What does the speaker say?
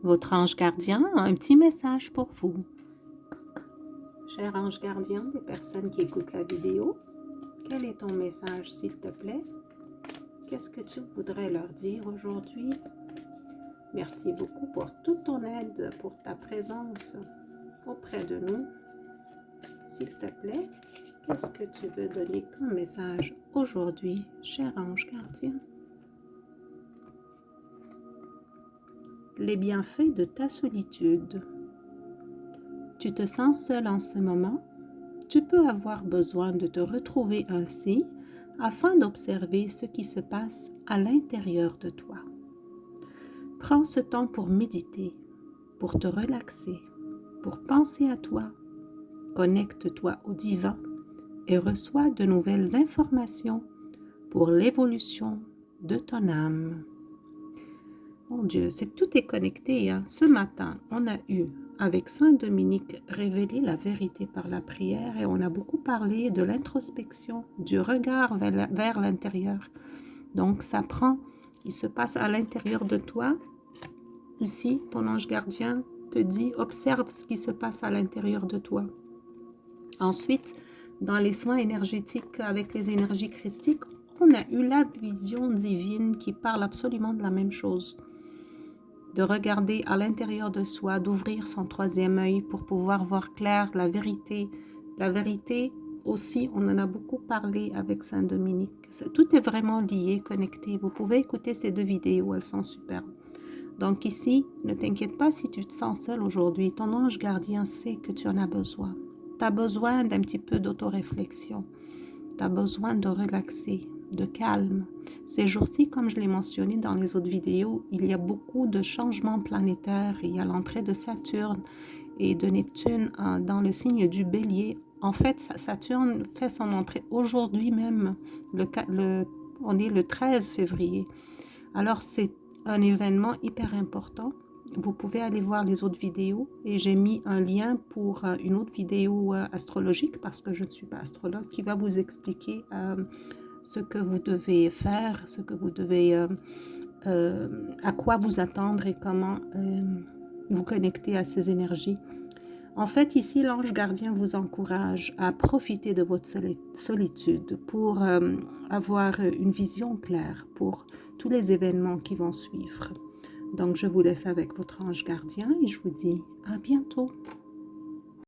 Votre ange gardien a un petit message pour vous. Cher ange gardien des personnes qui écoutent la vidéo, quel est ton message s'il te plaît? Qu'est-ce que tu voudrais leur dire aujourd'hui? Merci beaucoup pour toute ton aide, pour ta présence auprès de nous. S'il te plaît, qu'est-ce que tu veux donner comme message aujourd'hui, cher ange gardien? Les bienfaits de ta solitude. Tu te sens seul en ce moment? Tu peux avoir besoin de te retrouver ainsi afin d'observer ce qui se passe à l'intérieur de toi. Prends ce temps pour méditer, pour te relaxer, pour penser à toi. Connecte-toi au divin et reçois de nouvelles informations pour l'évolution de ton âme. Mon Dieu, c'est que tout est connecté. Hein? Ce matin, on a eu, avec Saint Dominique, révélé la vérité par la prière et on a beaucoup parlé de l'introspection, du regard vers l'intérieur. Donc, ça prend, il se passe à l'intérieur de toi. Ici, ton ange gardien te dit, observe ce qui se passe à l'intérieur de toi. Ensuite, dans les soins énergétiques avec les énergies christiques, on a eu la vision divine qui parle absolument de la même chose. De regarder à l'intérieur de soi, d'ouvrir son troisième œil pour pouvoir voir clair la vérité. La vérité aussi, on en a beaucoup parlé avec Saint Dominique. Tout est vraiment lié, connecté. Vous pouvez écouter ces deux vidéos, elles sont superbes. Donc ici, ne t'inquiète pas si tu te sens seul aujourd'hui. Ton ange gardien sait que tu en as besoin. Tu as besoin d'un petit peu d'autoréflexion. Tu as besoin de relaxer, de calme. Ces jours-ci, comme je l'ai mentionné dans les autres vidéos, il y a beaucoup de changements planétaires. Il y a l'entrée de Saturne et de Neptune dans le signe du Bélier. En fait, Saturne fait son entrée aujourd'hui même. On est le 13 février. Alors, c'est un événement hyper important. Vous pouvez aller voir les autres vidéos et j'ai mis un lien pour une autre vidéo astrologique parce que je ne suis pas astrologue qui va vous expliquer ce que vous devez faire, ce que vous devez, à quoi vous attendre et comment vous connecter à ces énergies. En fait, ici, l'ange gardien vous encourage à profiter de votre solitude pour avoir une vision claire pour tous les événements qui vont suivre. Donc, je vous laisse avec votre ange gardien et je vous dis à bientôt.